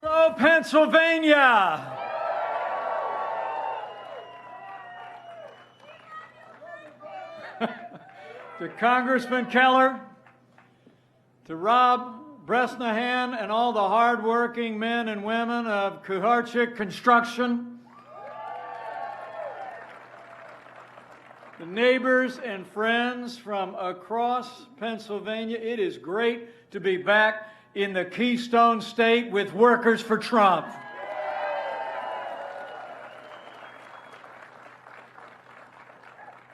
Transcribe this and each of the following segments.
Hello, Pennsylvania. To Congressman Keller, to Rob Bresnahan and all the hardworking men and women of Kuharchik Construction, the neighbors and friends from across Pennsylvania, it is great to be back in the Keystone State with Workers for Trump.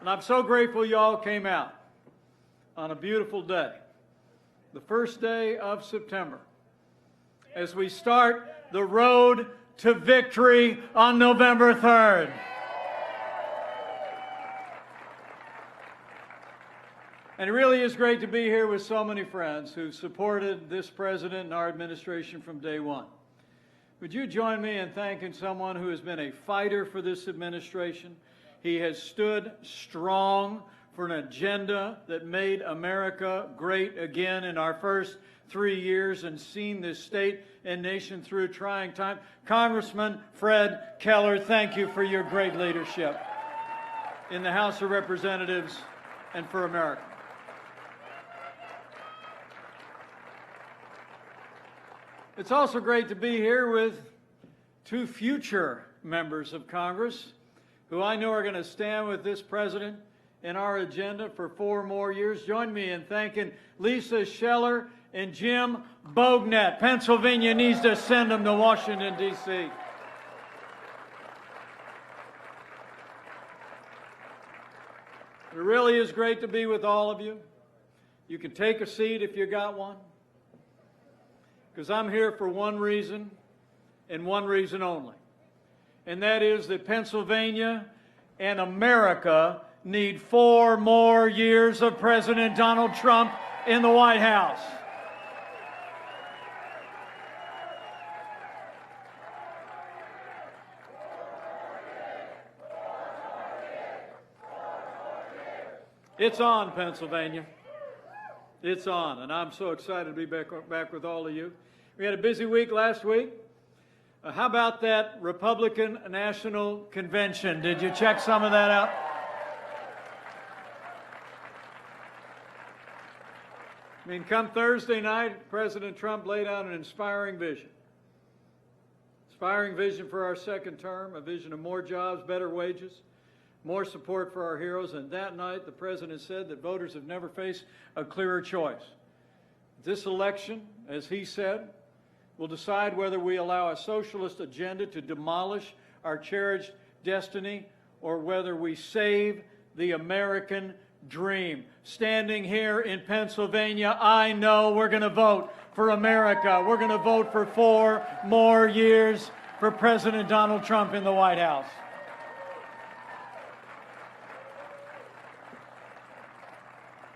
And I'm so grateful you all came out on a beautiful day, the first day of September, as we start the road to victory on November 3rd. And it really is great to be here with so many friends who supported this president and our administration from day one. Would you join me in thanking someone who has been a fighter for this administration? He has stood strong for an agenda that made America great again in our first 3 years and seen this state and nation through trying times. Congressman Fred Keller, thank you for your great leadership in the House of Representatives and for America. It's also great to be here with two future members of Congress who I know are going to stand with this president in our agenda for 4 more years. Join me in thanking Lisa Scheller and Jim Bognet. Pennsylvania needs to send them to Washington, D.C. It really is great to be with all of you. You can take a seat if you got one, because I'm here for one reason and one reason only, and that is that Pennsylvania and America need 4 more years of President Donald Trump in the White House. It's on, Pennsylvania. It's on, and I'm so excited to be back with all of you. We had a busy week last week. How about that Republican National Convention? Did you check some of that out? I mean, come Thursday night, President Trump laid out an inspiring vision. Inspiring vision for our second term, a vision of more jobs, better wages, more support for our heroes. And that night, the president said that voters have never faced a clearer choice. This election, as he said, will decide whether we allow a socialist agenda to demolish our cherished destiny or whether we save the American dream. Standing here in Pennsylvania, I know we're going to vote for America. We're going to vote for 4 more years for President Donald Trump in the White House.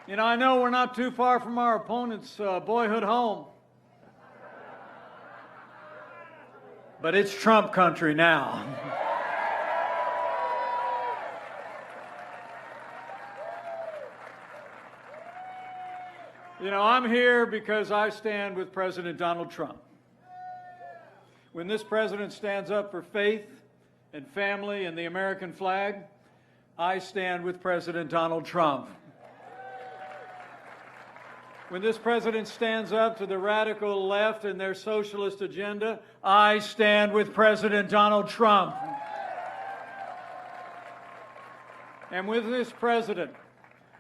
You know, I know we're not too far from our opponent's boyhood home, but it's Trump country now. You know, I'm here because I stand with President Donald Trump. When this president stands up for faith and family and the American flag, I stand with President Donald Trump. When this president stands up to the radical left and their socialist agenda, I stand with President Donald Trump. And when this president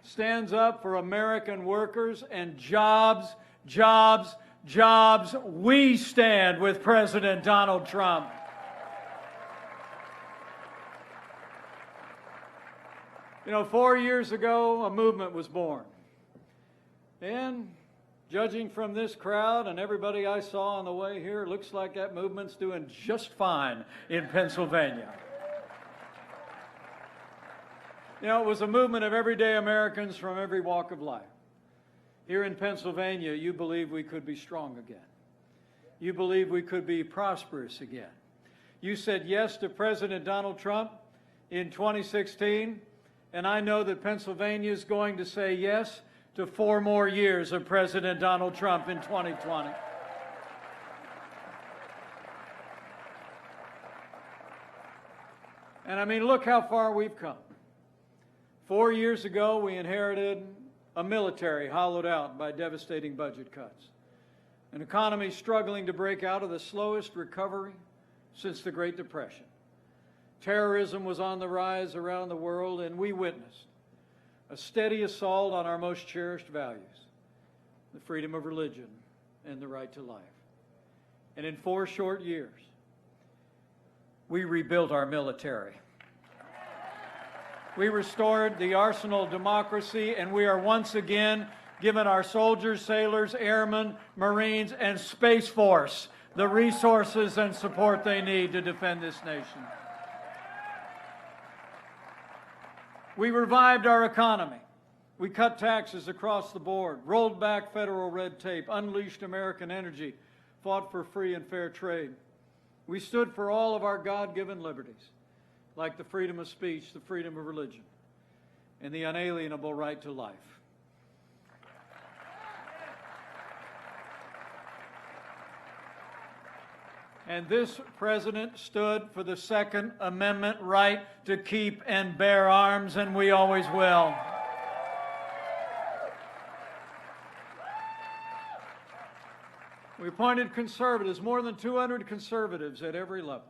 stands up for American workers and jobs, jobs, jobs, we stand with President Donald Trump. You know, 4 years ago, a movement was born. And judging from this crowd and everybody I saw on the way here, it looks like that movement's doing just fine in Pennsylvania. You know, it was a movement of everyday Americans from every walk of life. Here in Pennsylvania, you believe we could be strong again. You believe we could be prosperous again. You said yes to President Donald Trump in 2016, and I know that Pennsylvania is going to say yes to 4 more years of President Donald Trump in 2020. And I mean, look how far we've come. 4 years ago, we inherited a military hollowed out by devastating budget cuts, an economy struggling to break out of the slowest recovery since the Great Depression. Terrorism was on the rise around the world, and we witnessed a steady assault on our most cherished values, the freedom of religion and the right to life. And in 4 short years, we rebuilt our military. We restored the arsenal of democracy, and we are once again giving our soldiers, sailors, airmen, Marines, and Space Force the resources and support they need to defend this nation. We revived our economy. We cut taxes across the board, rolled back federal red tape, unleashed American energy, fought for free and fair trade. We stood for all of our God-given liberties, like the freedom of speech, the freedom of religion, and the unalienable right to life. And this president stood for the Second Amendment right to keep and bear arms, and we always will. We appointed conservatives, more than 200 conservatives at every level,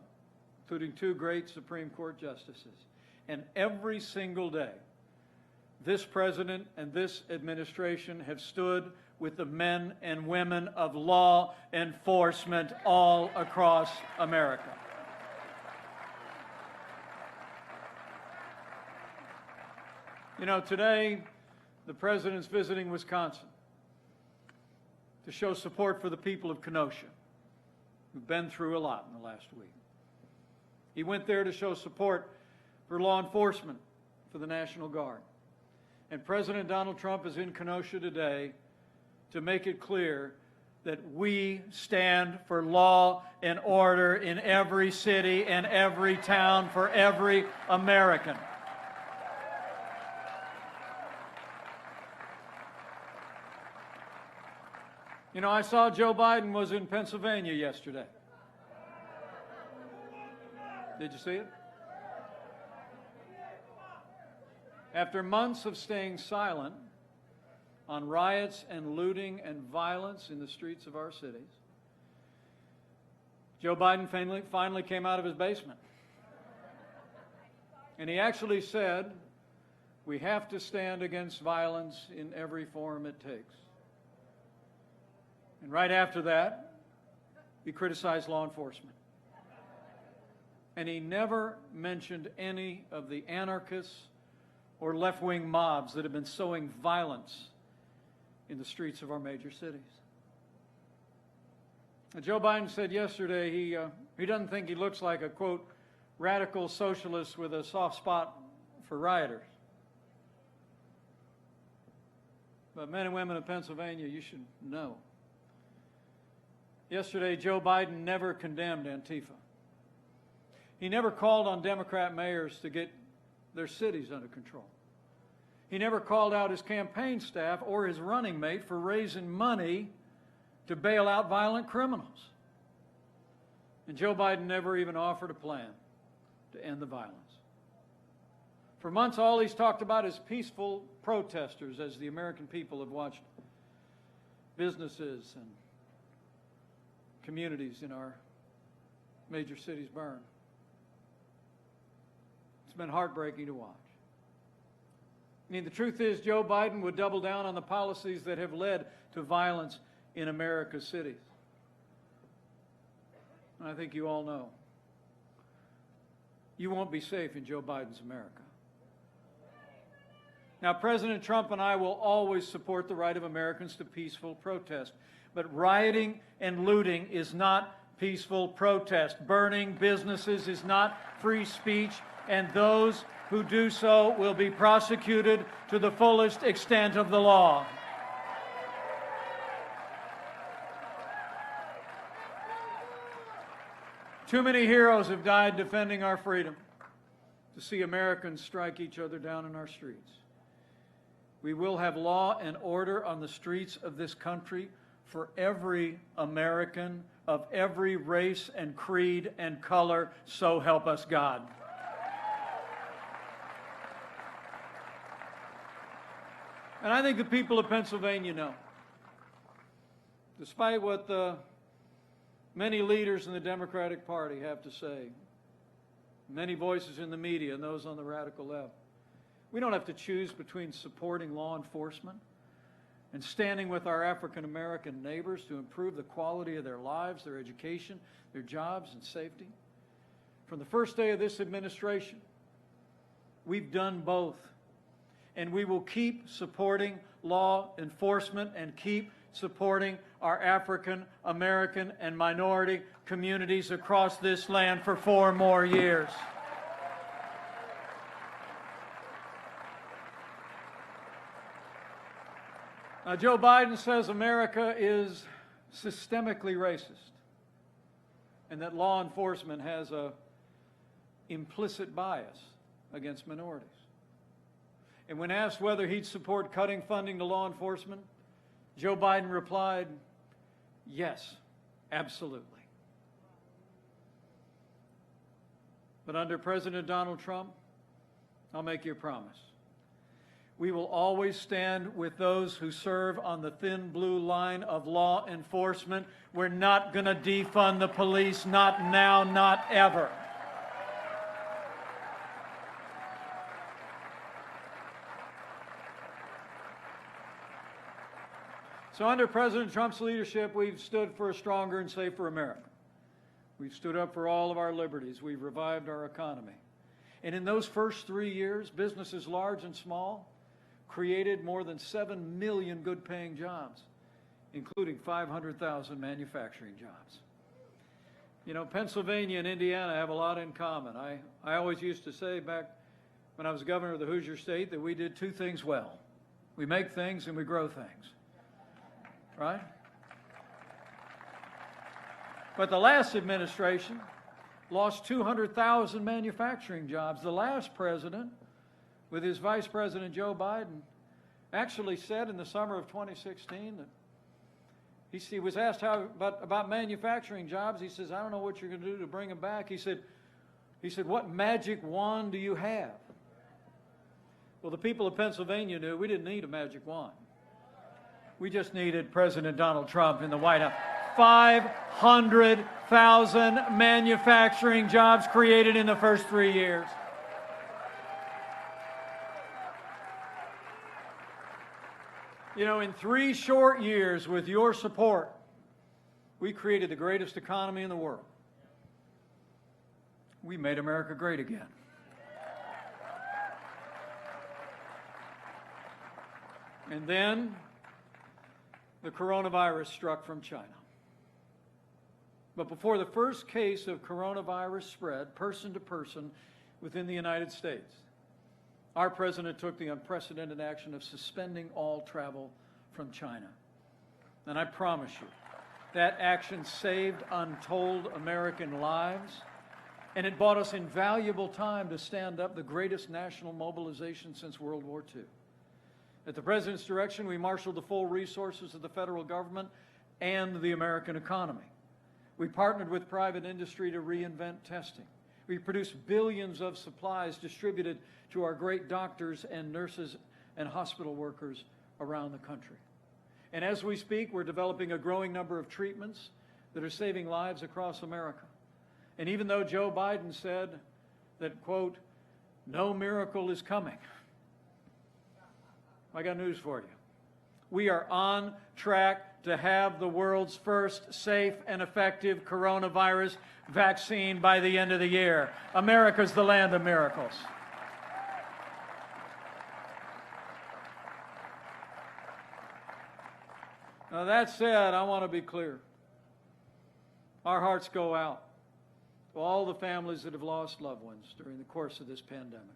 including 2 great Supreme Court justices. And every single day, this president and this administration have stood with the men and women of law enforcement all across America. You know, today, the president's visiting Wisconsin to show support for the people of Kenosha, who've been through a lot in the last week. He went there to show support for law enforcement, for the National Guard. And President Donald Trump is in Kenosha today to make it clear that we stand for law and order in every city and every town for every American. You know, I saw Joe Biden was in Pennsylvania yesterday. Did you see it? After months of staying silent on riots and looting and violence in the streets of our cities, Joe Biden finally came out of his basement. And he actually said, we have to stand against violence in every form it takes. And right after that, he criticized law enforcement. And he never mentioned any of the anarchists or left-wing mobs that have been sowing violence in the streets of our major cities. And Joe Biden said yesterday he doesn't think he looks like a, quote, radical socialist with a soft spot for rioters. But men and women of Pennsylvania, you should know. Yesterday, Joe Biden never condemned Antifa. He never called on Democrat mayors to get their cities under control. He never called out his campaign staff or his running mate for raising money to bail out violent criminals. And Joe Biden never even offered a plan to end the violence. For months, all he's talked about is peaceful protesters as the American people have watched businesses and communities in our major cities burn. It's been heartbreaking to watch. I mean, the truth is, Joe Biden would double down on the policies that have led to violence in America's cities. And I think you all know. You won't be safe in Joe Biden's America. Now, President Trump and I will always support the right of Americans to peaceful protest. But rioting and looting is not peaceful protest. Burning businesses is not free speech, and those who do so will be prosecuted to the fullest extent of the law. Too many heroes have died defending our freedom to see Americans strike each other down in our streets. We will have law and order on the streets of this country for every American of every race and creed and color, so help us God. And I think the people of Pennsylvania know. Despite what the many leaders in the Democratic Party have to say, many voices in the media and those on the radical left, we don't have to choose between supporting law enforcement and standing with our African American neighbors to improve the quality of their lives, their education, their jobs, and safety. From the first day of this administration, we've done both. And we will keep supporting law enforcement and keep supporting our African American and minority communities across this land for 4 more years. Now, Joe Biden says America is systemically racist and that law enforcement has an implicit bias against minorities. And when asked whether he'd support cutting funding to law enforcement, Joe Biden replied, yes, absolutely. But under President Donald Trump, I'll make you a promise. We will always stand with those who serve on the thin blue line of law enforcement. We're not going to defund the police, not now, not ever. So under President Trump's leadership, we've stood for a stronger and safer America. We've stood up for all of our liberties. We've revived our economy. And in those first 3 years, businesses large and small created more than 7 million good-paying jobs, including 500,000 manufacturing jobs. You know, Pennsylvania and Indiana have a lot in common. I always used to say back when I was governor of the Hoosier State that we did 2 things well. We make things and we grow things, right? But the last administration lost 200,000 manufacturing jobs. The last president, with his Vice President Joe Biden, actually said in the summer of 2016 that he was asked about manufacturing jobs. He says, I don't know what you're going to do to bring them back. He said, what magic wand do you have? Well, the people of Pennsylvania knew we didn't need a magic wand. We just needed President Donald Trump in the White House. 500,000 manufacturing jobs created in the first 3 years. You know, in 3 short years, with your support, we created the greatest economy in the world. We made America great again. And then the coronavirus struck from China. But before the first case of coronavirus spread person to person within the United States, our president took the unprecedented action of suspending all travel from China. And I promise you, that action saved untold American lives, and it bought us invaluable time to stand up the greatest national mobilization since World War II. At the president's direction, we marshaled the full resources of the federal government and the American economy. We partnered with private industry to reinvent testing. We produced billions of supplies distributed to our great doctors and nurses and hospital workers around the country. And as we speak, we're developing a growing number of treatments that are saving lives across America. And even though Joe Biden said that, quote, no miracle is coming, I got news for you. We are on track to have the world's first safe and effective coronavirus vaccine by the end of the year. America's the land of miracles. Now, that said, I want to be clear. Our hearts go out to all the families that have lost loved ones during the course of this pandemic,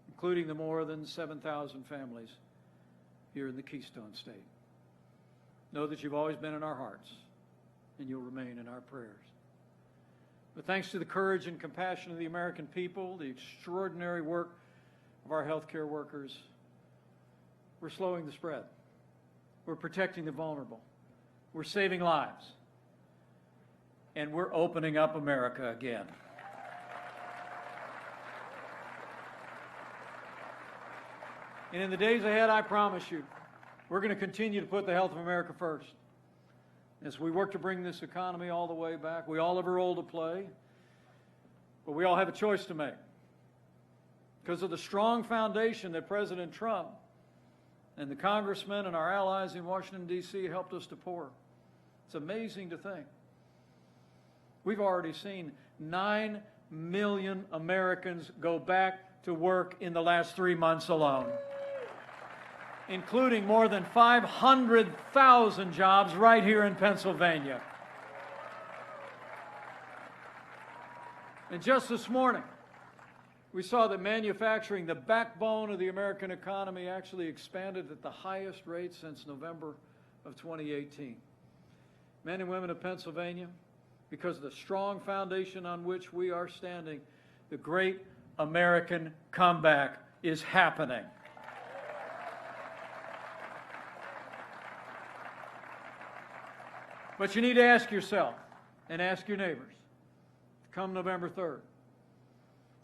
including the more than 7,000 families here in the Keystone State. Know that you've always been in our hearts, and you'll remain in our prayers. But thanks to the courage and compassion of the American people, the extraordinary work of our healthcare workers, we're slowing the spread. We're protecting the vulnerable. We're saving lives. And we're opening up America again. And in the days ahead, I promise you, we're going to continue to put the health of America first. As we work to bring this economy all the way back, we all have a role to play, but we all have a choice to make. Because of the strong foundation that President Trump and the congressmen and our allies in Washington, D.C. helped us to pour. It's amazing to think. We've already seen 9 million Americans go back to work in the last 3 months alone, including more than 500,000 jobs right here in Pennsylvania. And just this morning, we saw that manufacturing, the backbone of the American economy, actually expanded at the highest rate since November of 2018. Men and women of Pennsylvania, because of the strong foundation on which we are standing, the great American comeback is happening. But you need to ask yourself and ask your neighbors, come November 3rd,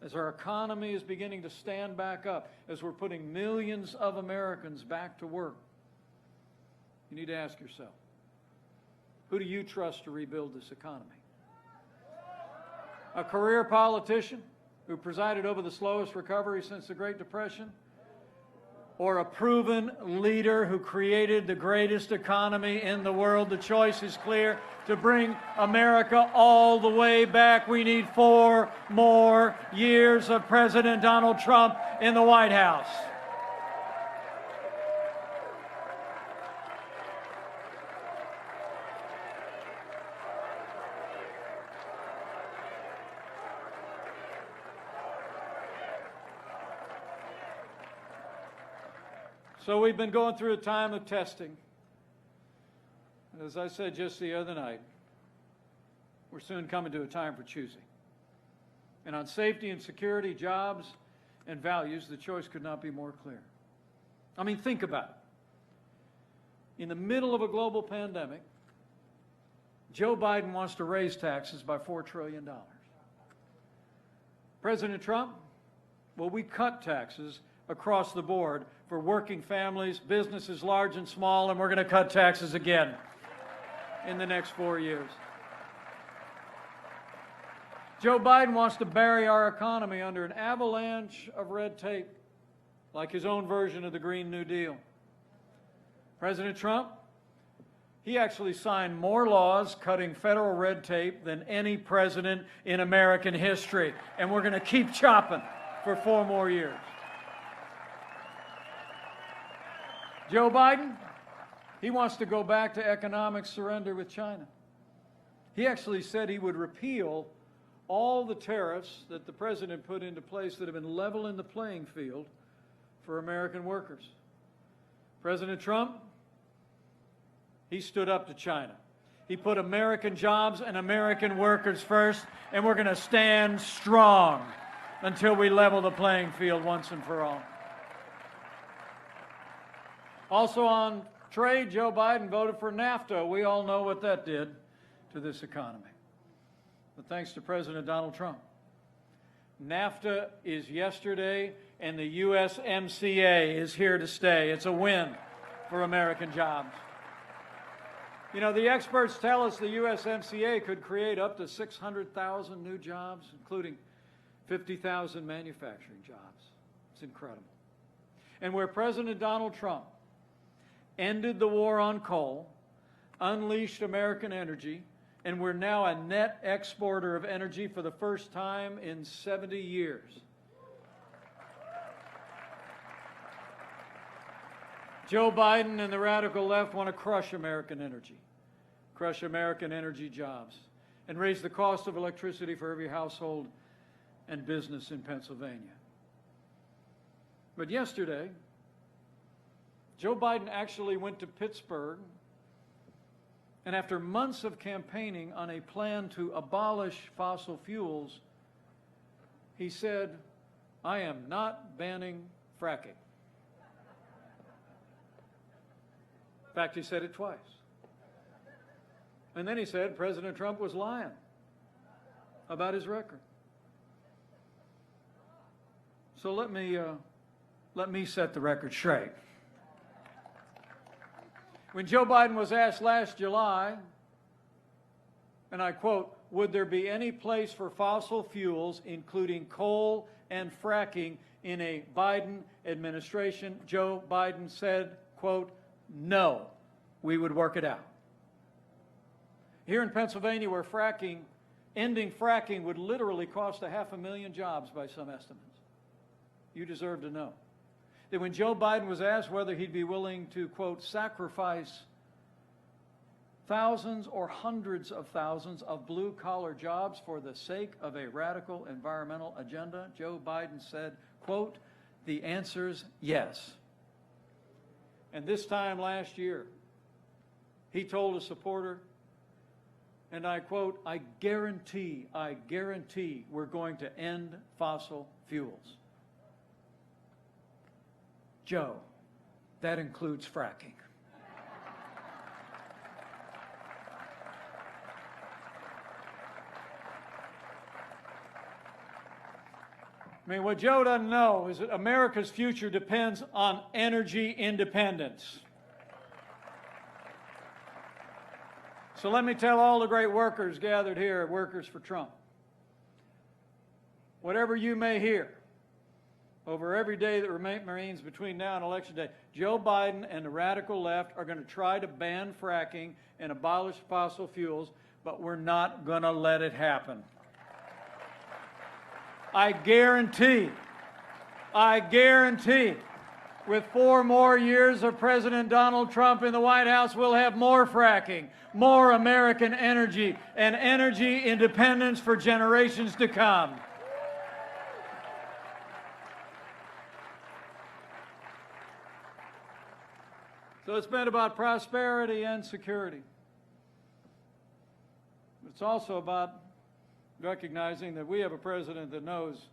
as our economy is beginning to stand back up, as we're putting millions of Americans back to work, you need to ask yourself, who do you trust to rebuild this economy? A career politician who presided over the slowest recovery since the Great Depression? Or a proven leader who created the greatest economy in the world? The choice is clear. To bring America all the way back, we need 4 more years of President Donald Trump in the White House. So we've been going through a time of testing. As I said just the other night, we're soon coming to a time for choosing. And on safety and security, jobs and values, the choice could not be more clear. I mean, think about it. In the middle of a global pandemic, Joe Biden wants to raise taxes by $4 trillion. President Trump, well, we cut taxes across the board for working families, businesses large and small, and we're going to cut taxes again in the next 4 years. Joe Biden wants to bury our economy under an avalanche of red tape, like his own version of the Green New Deal. President Trump, he actually signed more laws cutting federal red tape than any president in American history, and we're going to keep chopping for 4 more years. Joe Biden, he wants to go back to economic surrender with China. He actually said he would repeal all the tariffs that the president put into place that have been leveling the playing field for American workers. President Trump, he stood up to China. He put American jobs and American workers first, and we're going to stand strong until we level the playing field once and for all. Also on trade, Joe Biden voted for NAFTA. We all know what that did to this economy. But thanks to President Donald Trump, NAFTA is yesterday, and the USMCA is here to stay. It's a win for American jobs. You know, the experts tell us the USMCA could create up to 600,000 new jobs, including 50,000 manufacturing jobs. It's incredible. And where President Donald Trump ended the war on coal, unleashed American energy, and we're now a net exporter of energy for the first time in 70 years. Joe Biden and the radical left want to crush American energy jobs, and raise the cost of electricity for every household and business in Pennsylvania. But yesterday, Joe Biden actually went to Pittsburgh, and after months of campaigning on a plan to abolish fossil fuels, he said, "I am not banning fracking." In fact, he said it twice. And then he said President Trump was lying about his record. So let me let me set the record straight. When Joe Biden was asked last July, and I quote, would there be any place for fossil fuels, including coal and fracking, in a Biden administration, Joe Biden said, quote, no, we would work it out. Here in Pennsylvania, where ending fracking would literally cost 500,000 jobs by some estimates, you deserve to know that when Joe Biden was asked whether he'd be willing to, quote, sacrifice thousands or hundreds of thousands of blue-collar jobs for the sake of a radical environmental agenda, Joe Biden said, quote, the answer's yes. And this time last year, he told a supporter, and I quote, I guarantee we're going to end fossil fuels. Joe, that includes fracking. I mean, what Joe doesn't know is that America's future depends on energy independence. So let me tell all the great workers gathered here, workers for Trump, whatever you may hear over every day that remains between now and Election Day, Joe Biden and the radical left are going to try to ban fracking and abolish fossil fuels, but we're not going to let it happen. I guarantee, with 4 more years of President Donald Trump in the White House, we'll have more fracking, more American energy, and energy independence for generations to come. So it's been about prosperity and security. It's also about recognizing that we have a president that knows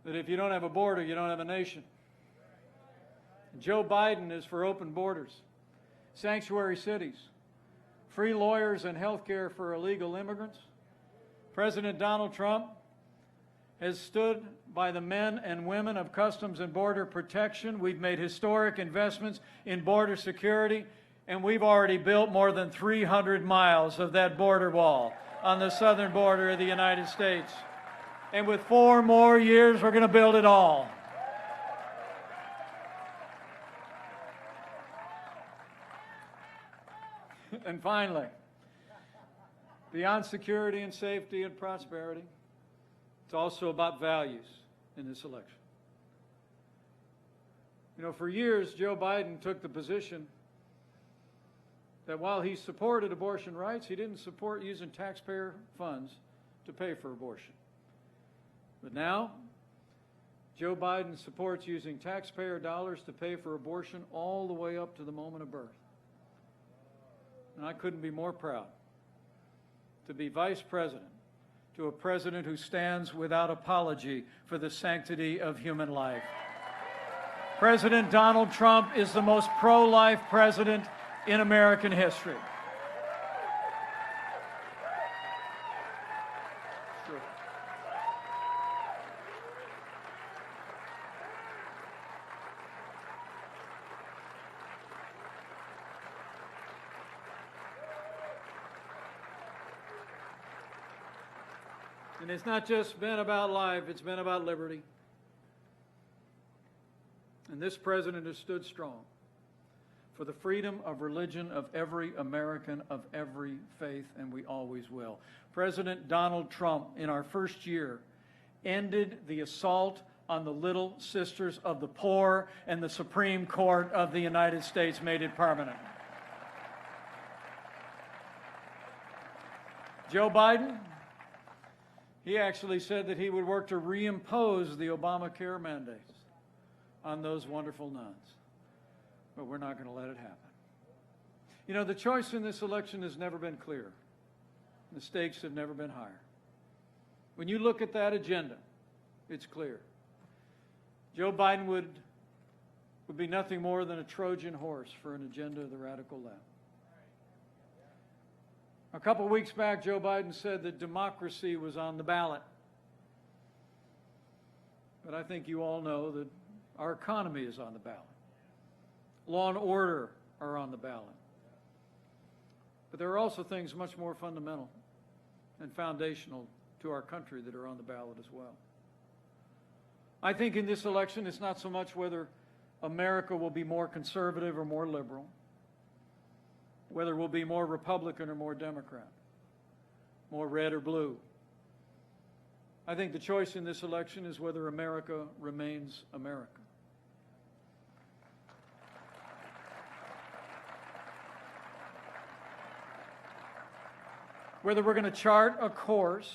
that if you don't have a border, you don't have a nation. Joe Biden is for open borders, sanctuary cities, free lawyers, and health care for illegal immigrants. President Donald Trump has stood by the men and women of Customs and Border Protection. We've made historic investments in border security, and we've already built more than 300 miles of that border wall on the southern border of the United States. And with 4 more years, we're going to build it all. And finally, beyond security and safety and prosperity, it's also about values in this election. You know, for years, Joe Biden took the position that while he supported abortion rights, he didn't support using taxpayer funds to pay for abortion. But now, Joe Biden supports using taxpayer dollars to pay for abortion all the way up to the moment of birth. And I couldn't be more proud to be vice president to a president who stands without apology for the sanctity of human life. President Donald Trump is the most pro-life president in American history. Sure. And it's not just been about life, it's been about liberty. And this president has stood strong for the freedom of religion of every American of every faith, and we always will. President Donald Trump, in our first year, ended the assault on the Little Sisters of the Poor, and the Supreme Court of the United States made it permanent. Joe Biden, he actually said that he would work to reimpose the Obamacare mandates on those wonderful nuns. But we're not going to let it happen. You know, the choice in this election has never been clearer. The stakes have never been higher. When you look at that agenda, it's clear. Joe Biden would be nothing more than a Trojan horse for an agenda of the radical left. A couple weeks back, Joe Biden said that democracy was on the ballot. But I think you all know that Our economy is on the ballot. Law and order are on the ballot. But there are also things much more fundamental and foundational to our country that are on the ballot as well. I think in this election, it's not so much whether America will be more conservative or more liberal, whether we'll be more Republican or more Democrat, more red or blue. I think the choice in this election is whether America remains America. Whether we're going to chart a course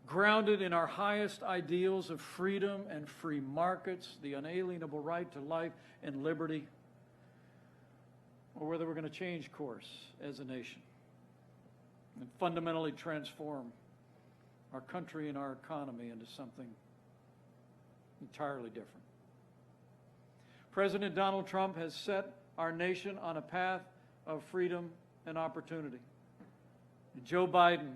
grounded in our highest ideals of freedom and free markets, the unalienable right to life and liberty, or whether we're going to change course as a nation and fundamentally transform our country and our economy into something entirely different. President Donald Trump has set our nation on a path of freedom and opportunity. And Joe Biden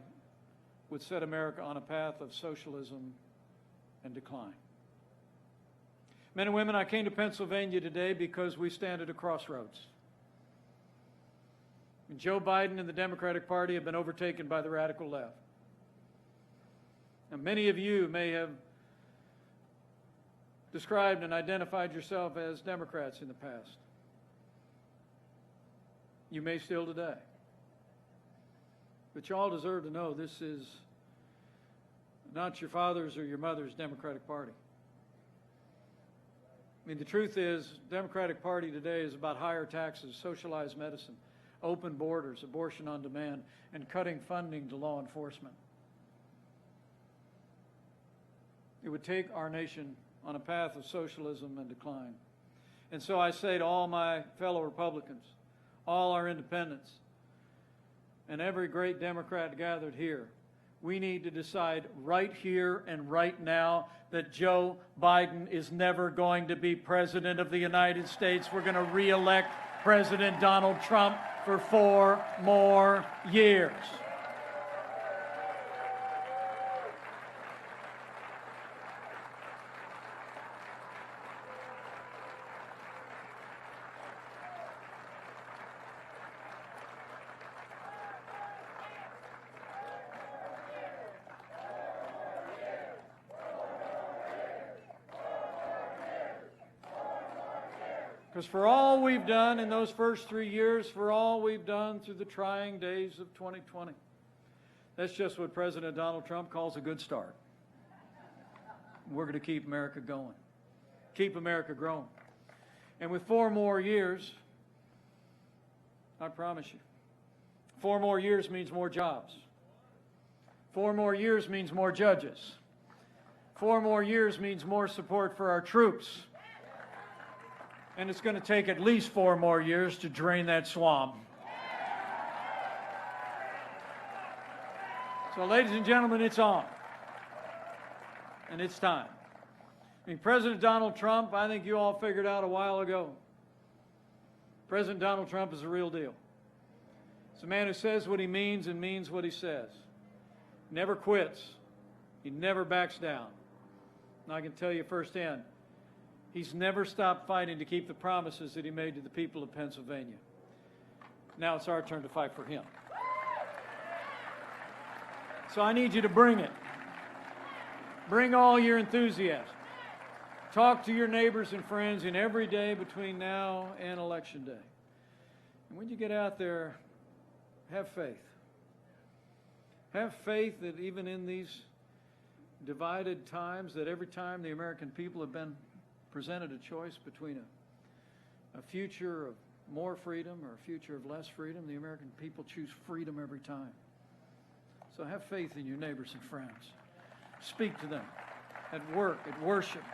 would set America on a path of socialism and decline. Men and women, I came to Pennsylvania today because we stand at a crossroads. And Joe Biden and the Democratic Party have been overtaken by the radical left. And many of you may have described and identified yourself as Democrats in the past. You may still today. But you all deserve to know this is not your father's or your mother's Democratic Party. I mean, the truth is, the Democratic Party today is about higher taxes, socialized medicine, open borders, abortion on demand, and cutting funding to law enforcement. It would take our nation on a path of socialism and decline. And so I say to all my fellow Republicans, all our independents, and every great Democrat gathered here, we need to decide right here and right now that Joe Biden is never going to be President of the United States. We're going to re-elect President Donald Trump for 4 more years. Because for all we've done in those first 3 years, for all we've done through the trying days of 2020, that's just what President Donald Trump calls a good start. We're going to keep America going, keep America growing. And with 4 more years, I promise you, 4 more years means more jobs. 4 more years means more judges. 4 more years means more support for our troops. And it's going to take at least 4 more years to drain that swamp. So, ladies and gentlemen, it's on. And it's time. I mean, President Donald Trump, I think you all figured out a while ago. President Donald Trump is a real deal. It's a man who says what he means and means what he says. Never quits. He never backs down. And I can tell you firsthand, he's never stopped fighting to keep the promises that he made to the people of Pennsylvania. Now it's our turn to fight for him. So I need you to bring it. Bring all your enthusiasm. Talk to your neighbors and friends in every day between now and Election Day. And when you get out there, have faith. Have faith that even in these divided times, that every time the American people have been presented a choice between a future of more freedom or a future of less freedom, the American people choose freedom every time. So have faith in your neighbors and friends. Speak to them at work, at worship.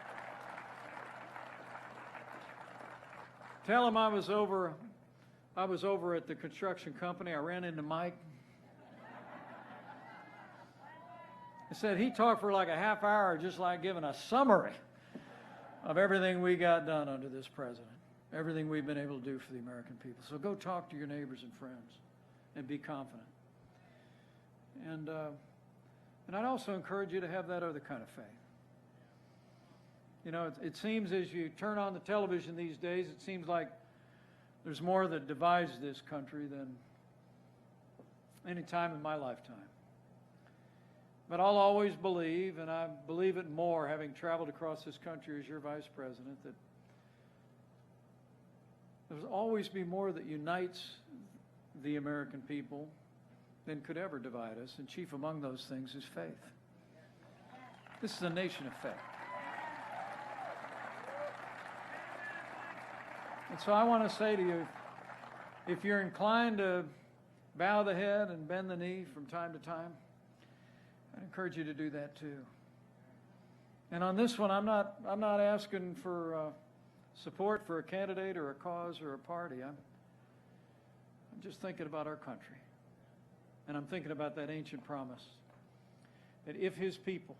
Tell them I was over at the construction company. I ran into Mike. I said he talked for like a half hour, just like giving a summary of everything we got done under this president, everything we've been able to do for the American people. So go talk to your neighbors and friends and be confident. And I'd also encourage you to have that other kind of faith. You know, it seems as you turn on the television these days, it seems like there's more that divides this country than any time in my lifetime. But I'll always believe, and I believe it more having traveled across this country as your vice president, that there'll always be more that unites the American people than could ever divide us, and chief among those things is faith. This is a nation of faith. And so I want to say to you, if you're inclined to bow the head and bend the knee from time to time, I encourage you to do that too. And on this one, I'm not asking for support for a candidate or a cause or a party. I'm just thinking about our country. And I'm thinking about that ancient promise that if his people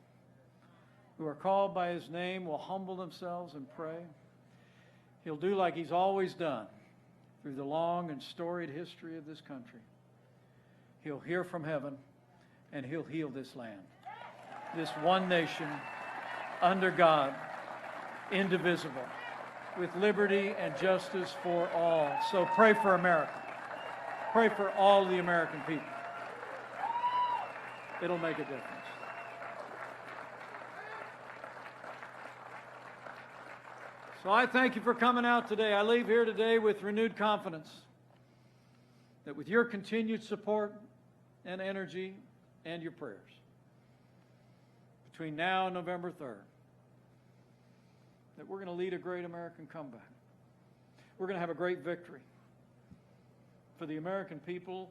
who are called by his name will humble themselves and pray, he'll do like he's always done through the long and storied history of this country. He'll hear from heaven and he'll heal this land. This one nation under God, indivisible, with liberty and justice for all. So pray for America. Pray for all the American people. It'll make a difference. So I thank you for coming out today. I leave here today with renewed confidence that with your continued support and energy and your prayers, between now and November 3rd, that we're going to lead a great American comeback. We're going to have a great victory for the American people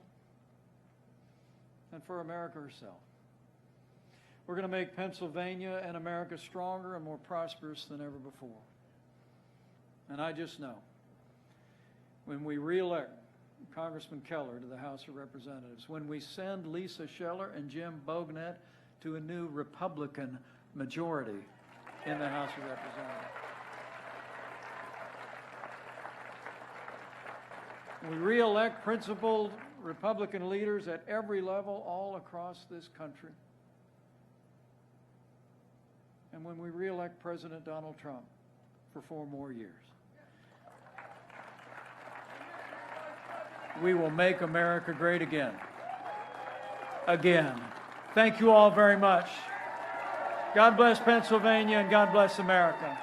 and for America herself. We're going to make Pennsylvania and America stronger and more prosperous than ever before. And I just know when we reelect Congressman Keller to the House of Representatives, when we send Lisa Scheller and Jim Bognett to a new Republican majority in the House of Representatives, we reelect principled Republican leaders at every level all across this country, and when we reelect President Donald Trump for 4 more years, we will make America great again. Again. Thank you all very much. God bless Pennsylvania and God bless America.